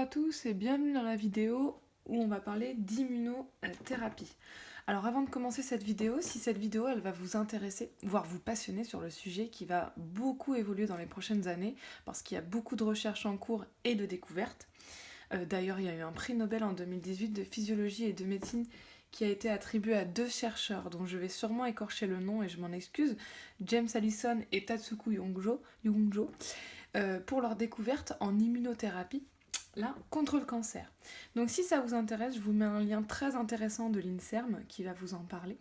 à tous et bienvenue dans la vidéo où on va parler d'immunothérapie. Alors avant de commencer cette vidéo, si cette vidéo elle va vous intéresser, voire vous passionner sur le sujet qui va beaucoup évoluer dans les prochaines années parce qu'il y a beaucoup de recherches en cours et de découvertes. D'ailleurs, il y a eu un prix Nobel en 2018 de physiologie et de médecine qui a été attribué à deux chercheurs dont je vais sûrement écorcher le nom et je m'en excuse, James Allison et Tatsuku Yongjo, pour leur découverte en immunothérapie, là, contre le cancer. Donc si ça vous intéresse, je vous mets un lien très intéressant de l'INSERM qui va vous en parler.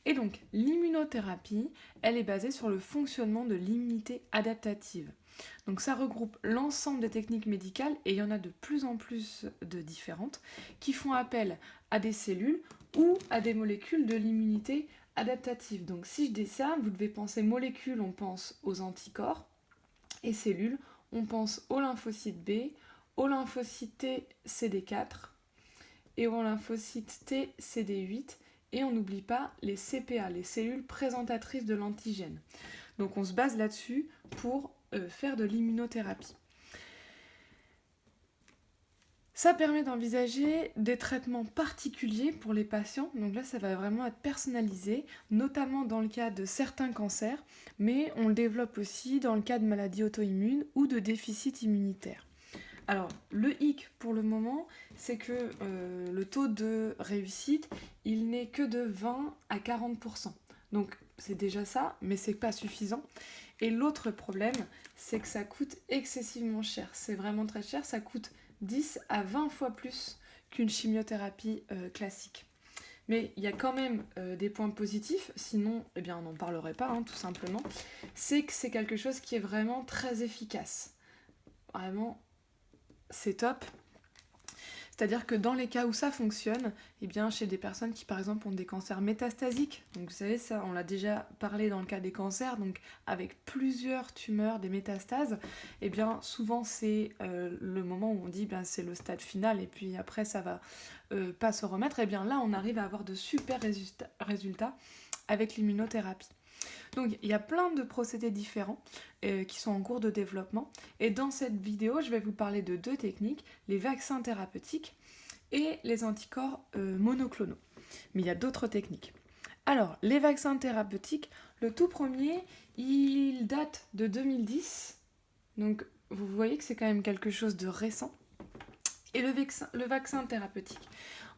Et donc, l'immunothérapie, elle est basée sur le fonctionnement de l'immunité adaptative. Donc ça regroupe l'ensemble des techniques médicales, et il y en a de plus en plus de différentes, qui font appel à des cellules ou à des molécules de l'immunité adaptative. Donc si je dis ça, vous devez penser molécules, on pense aux anticorps, et cellules, on pense aux lymphocytes B, aux lymphocytes T CD4 et aux lymphocytes T CD8, et on n'oublie pas les CPA, les cellules présentatrices de l'antigène. Donc on se base là-dessus pour faire de l'immunothérapie. Ça permet d'envisager des traitements particuliers pour les patients, donc là ça va vraiment être personnalisé, notamment dans le cas de certains cancers, mais on le développe aussi dans le cas de maladies auto-immunes ou de déficits immunitaires. Alors le hic pour le moment, c'est que le taux de réussite, il n'est que de 20 à 40%. Donc c'est déjà ça, mais c'est pas suffisant. Et l'autre problème, c'est que ça coûte excessivement cher. C'est vraiment très cher, ça coûte 10 à 20 fois plus qu'une chimiothérapie classique. Mais il y a quand même des points positifs, sinon eh bien, on n'en parlerait pas, tout simplement. C'est que c'est quelque chose qui est vraiment très efficace. Vraiment, c'est top. C'est-à-dire que dans les cas où ça fonctionne, eh bien, chez des personnes qui par exemple ont des cancers métastasiques, donc vous savez ça, on l'a déjà parlé dans le cas des cancers, donc avec plusieurs tumeurs, des métastases, eh bien souvent c'est le moment où on dit ben, c'est le stade final et puis après ça va pas se remettre, et bien là on arrive à avoir de super résultats avec l'immunothérapie. Donc il y a plein de procédés différents qui sont en cours de développement, et dans cette vidéo je vais vous parler de deux techniques, les vaccins thérapeutiques et les anticorps monoclonaux. Mais il y a d'autres techniques. Alors les vaccins thérapeutiques, le tout premier il date de 2010, donc vous voyez que c'est quand même quelque chose de récent. Et le vaccin thérapeutique,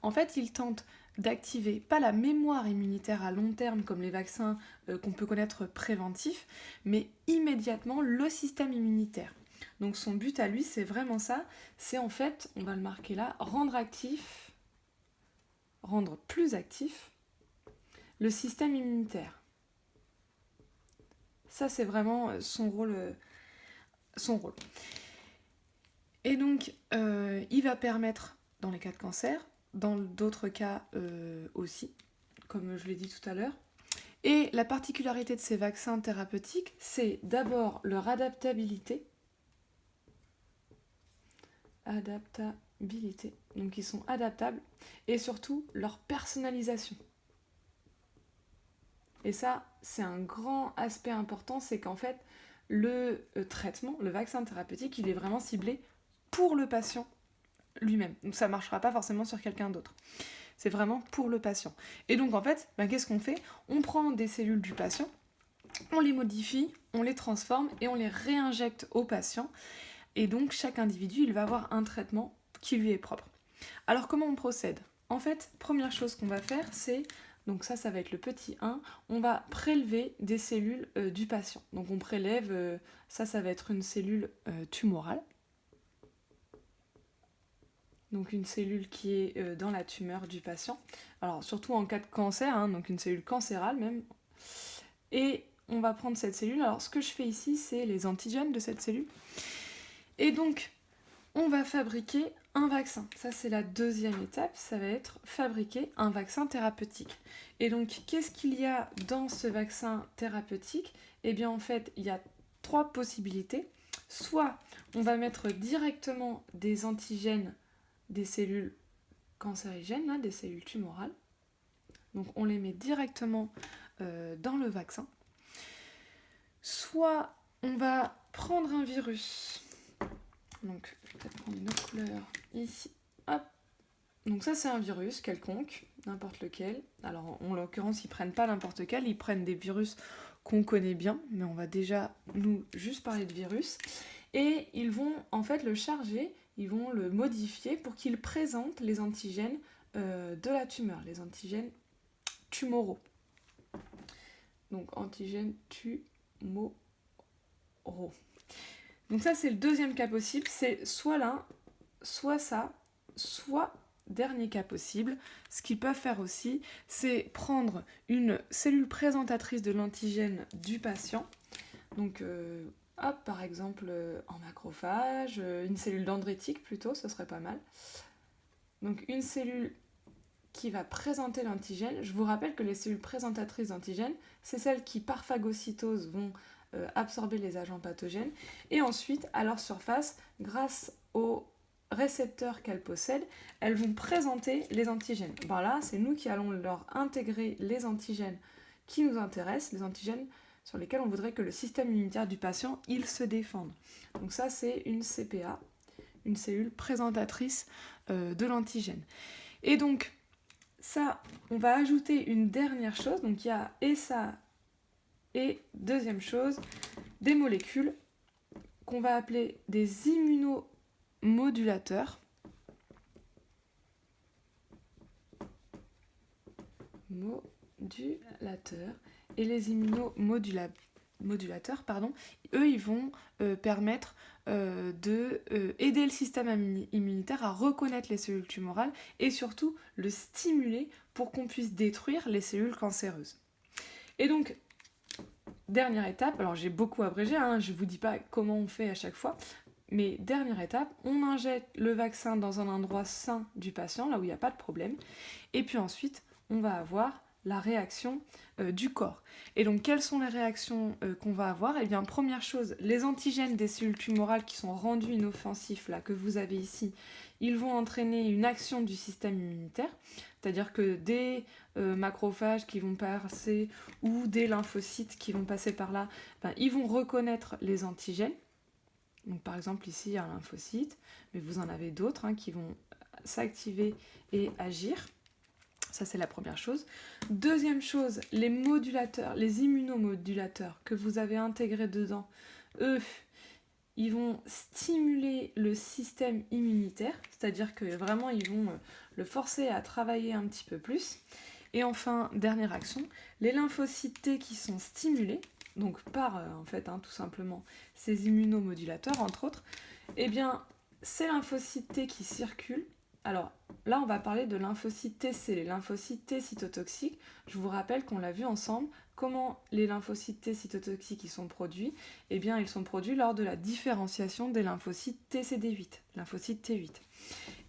en fait il tente d'activer pas la mémoire immunitaire à long terme comme les vaccins qu'on peut connaître préventifs, mais immédiatement le système immunitaire. Donc son but à lui, c'est vraiment ça, c'est en fait, on va le marquer là, rendre plus actif le système immunitaire. Ça c'est vraiment son rôle. Et donc il va permettre, dans les cas de cancer, dans d'autres cas aussi, comme je l'ai dit tout à l'heure. Et la particularité de ces vaccins thérapeutiques, c'est d'abord leur adaptabilité. Donc ils sont adaptables, et surtout leur personnalisation. Et ça, c'est un grand aspect important, c'est qu'en fait, le traitement, le vaccin thérapeutique, il est vraiment ciblé pour le patient lui-même. Donc ça ne marchera pas forcément sur quelqu'un d'autre. C'est vraiment pour le patient. Et donc en fait, qu'est-ce qu'on fait ? On prend des cellules du patient, on les modifie, on les transforme et on les réinjecte au patient. Et donc chaque individu, il va avoir un traitement qui lui est propre. Alors comment on procède ? En fait, première chose qu'on va faire, c'est, donc ça va être le petit 1, on va prélever des cellules du patient. Donc on prélève, ça va être une cellule tumorale. Donc une cellule qui est dans la tumeur du patient. Alors surtout en cas de cancer, donc une cellule cancérale même. Et on va prendre cette cellule. Alors ce que je fais ici, c'est les antigènes de cette cellule. Et donc, on va fabriquer un vaccin. Ça, c'est la deuxième étape. Ça va être fabriquer un vaccin thérapeutique. Et donc, qu'est-ce qu'il y a dans ce vaccin thérapeutique ? Eh bien, en fait, il y a 3 possibilités. Soit on va mettre directement des antigènes des cellules cancérigènes, des cellules tumorales. Donc, on les met directement dans le vaccin. Soit on va prendre un virus. Donc, je vais peut-être prendre une autre couleur ici. Hop. Donc ça, c'est un virus quelconque, n'importe lequel. Alors, en l'occurrence, ils prennent pas n'importe lequel, ils prennent des virus qu'on connaît bien, mais on va déjà, nous, juste parler de virus. Et ils vont, en fait, le charger, ils vont le modifier pour qu'il présente les antigènes de la tumeur, les antigènes tumoraux. Donc, antigènes tumoraux. Donc ça, c'est le deuxième cas possible, c'est soit l'un, soit ça, soit dernier cas possible. Ce qu'ils peuvent faire aussi, c'est prendre une cellule présentatrice de l'antigène du patient, donc hop, par exemple en macrophage, une cellule dendritique plutôt, ce serait pas mal. Donc une cellule qui va présenter l'antigène. Je vous rappelle que les cellules présentatrices d'antigènes, c'est celles qui par phagocytose vont absorber les agents pathogènes, et ensuite, à leur surface, grâce aux récepteurs qu'elles possèdent, elles vont présenter les antigènes. Ben là, c'est nous qui allons leur intégrer les antigènes qui nous intéressent, les antigènes sur lesquels on voudrait que le système immunitaire du patient, il se défende. Donc ça, c'est une CPA, une cellule présentatrice de l'antigène. Et donc, ça, on va ajouter une dernière chose, donc il y a et ça, et deuxième chose, des molécules qu'on va appeler des immunomodulateurs. Et les immunomodulateurs, eux, ils vont permettre d'aider le système immunitaire à reconnaître les cellules tumorales et surtout le stimuler pour qu'on puisse détruire les cellules cancéreuses. Et donc, dernière étape, alors j'ai beaucoup abrégé, je ne vous dis pas comment on fait à chaque fois, mais dernière étape, on injecte le vaccin dans un endroit sain du patient, là où il n'y a pas de problème, et puis ensuite, on va avoir la réaction du corps. Et donc, quelles sont les réactions qu'on va avoir ? Eh bien, première chose, les antigènes des cellules tumorales qui sont rendus inoffensifs, là, que vous avez ici, ils vont entraîner une action du système immunitaire, c'est-à-dire que des macrophages qui vont passer ou des lymphocytes qui vont passer par là, ils vont reconnaître les antigènes. Donc, par exemple, ici, il y a un lymphocyte, mais vous en avez d'autres qui vont s'activer et agir. Ça, c'est la première chose. Deuxième chose, les modulateurs, les immunomodulateurs que vous avez intégrés dedans, eux, ils vont stimuler le système immunitaire, c'est-à-dire que vraiment, ils vont le forcer à travailler un petit peu plus. Et enfin, dernière action, les lymphocytes T qui sont stimulés, donc par, tout simplement, ces immunomodulateurs, entre autres, eh bien, ces lymphocytes T qui circulent. Alors là, on va parler de lymphocytes TC, les lymphocytes T cytotoxiques. Je vous rappelle qu'on l'a vu ensemble, comment les lymphocytes T cytotoxiques ils sont produits. Eh bien, ils sont produits lors de la différenciation des lymphocytes TCD8, lymphocytes T8.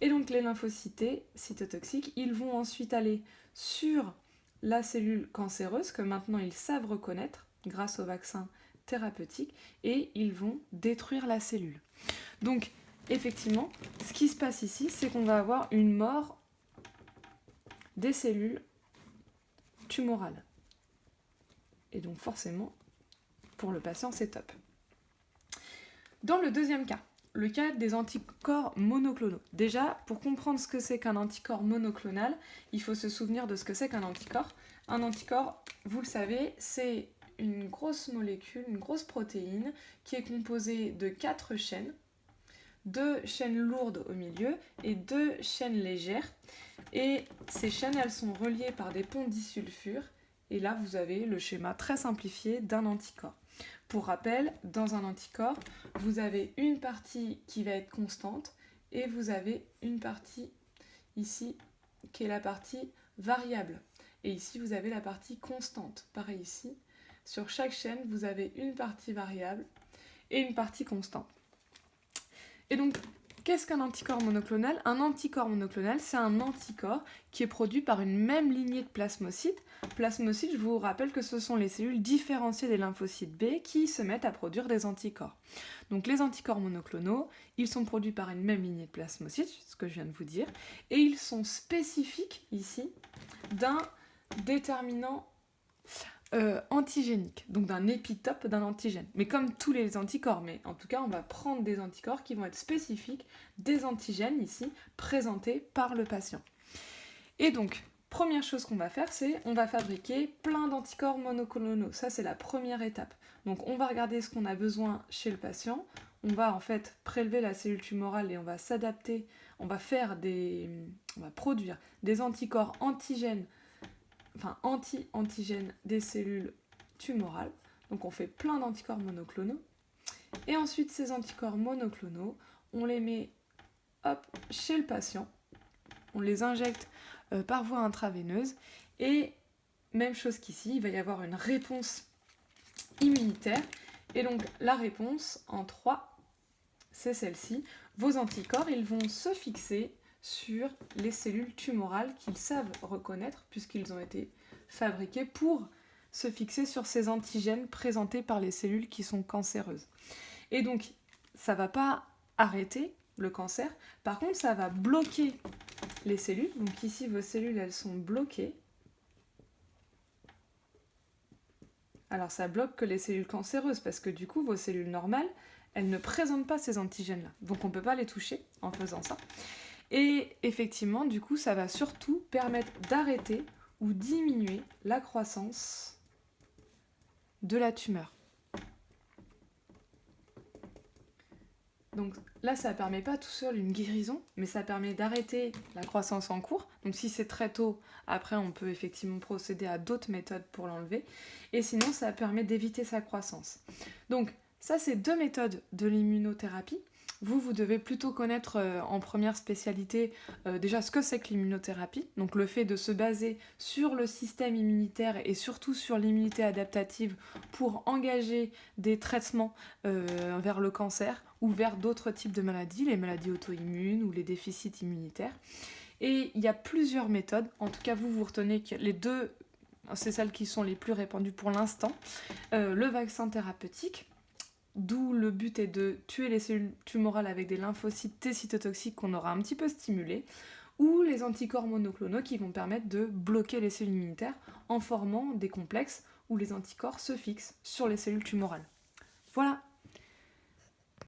Et donc, les lymphocytes T cytotoxiques, ils vont ensuite aller sur la cellule cancéreuse, que maintenant ils savent reconnaître grâce au vaccin thérapeutique, et ils vont détruire la cellule. Donc, effectivement, ce qui se passe ici, c'est qu'on va avoir une mort des cellules tumorales. Et donc forcément, pour le patient, c'est top. Dans le deuxième cas, le cas des anticorps monoclonaux. Déjà, pour comprendre ce que c'est qu'un anticorps monoclonal, il faut se souvenir de ce que c'est qu'un anticorps. Un anticorps, vous le savez, c'est une grosse molécule, une grosse protéine qui est composée de 4 chaînes. 2 chaînes lourdes au milieu et 2 chaînes légères. Et ces chaînes, elles sont reliées par des ponts disulfure. Et là, vous avez le schéma très simplifié d'un anticorps. Pour rappel, dans un anticorps, vous avez une partie qui va être constante et vous avez une partie ici qui est la partie variable. Et ici, vous avez la partie constante. Pareil ici, sur chaque chaîne, vous avez une partie variable et une partie constante. Et donc, qu'est-ce qu'un anticorps monoclonal ? Un anticorps monoclonal, c'est un anticorps qui est produit par une même lignée de plasmocytes. Plasmocytes, je vous rappelle que ce sont les cellules différenciées des lymphocytes B qui se mettent à produire des anticorps. Donc les anticorps monoclonaux, ils sont produits par une même lignée de plasmocytes, ce que je viens de vous dire, et ils sont spécifiques ici d'un déterminant antigénique, donc d'un épitope d'un antigène. Mais comme tous les anticorps, mais en tout cas on va prendre des anticorps qui vont être spécifiques des antigènes ici présentés par le patient. Et donc, première chose qu'on va faire, c'est on va fabriquer plein d'anticorps monoclonaux. Ça, c'est la première étape. Donc, on va regarder ce qu'on a besoin chez le patient. On va en fait prélever la cellule tumorale et on va s'adapter. On va produire des anticorps antigènes, enfin anti-antigènes des cellules tumorales. Donc, on fait plein d'anticorps monoclonaux. Et ensuite, ces anticorps monoclonaux, on les met chez le patient. On les injecte par voie intraveineuse et même chose qu'ici, il va y avoir une réponse immunitaire et donc la réponse en 3, c'est celle-ci. Vos anticorps, ils vont se fixer sur les cellules tumorales qu'ils savent reconnaître puisqu'ils ont été fabriqués pour se fixer sur ces antigènes présentés par les cellules qui sont cancéreuses. Et donc, ça ne va pas arrêter le cancer, par contre, ça va bloquer les cellules. Donc ici, vos cellules, elles sont bloquées. Alors ça bloque que les cellules cancéreuses, parce que du coup, vos cellules normales, elles ne présentent pas ces antigènes-là. Donc on ne peut pas les toucher en faisant ça. Et effectivement, du coup, ça va surtout permettre d'arrêter ou diminuer la croissance de la tumeur. Donc là, ça ne permet pas tout seul une guérison, mais ça permet d'arrêter la croissance en cours. Donc si c'est très tôt, après on peut effectivement procéder à d'autres méthodes pour l'enlever. Et sinon, ça permet d'éviter sa croissance. Donc ça, c'est 2 méthodes de l'immunothérapie. Vous devez plutôt connaître en première spécialité déjà ce que c'est que l'immunothérapie, donc le fait de se baser sur le système immunitaire et surtout sur l'immunité adaptative pour engager des traitements vers le cancer ou vers d'autres types de maladies, les maladies auto-immunes ou les déficits immunitaires. Et il y a plusieurs méthodes, en tout cas vous retenez que les 2, c'est celles qui sont les plus répandues pour l'instant, le vaccin thérapeutique, d'où le but est de tuer les cellules tumorales avec des lymphocytes T cytotoxiques qu'on aura un petit peu stimulés, ou les anticorps monoclonaux qui vont permettre de bloquer les cellules immunitaires en formant des complexes où les anticorps se fixent sur les cellules tumorales. Voilà.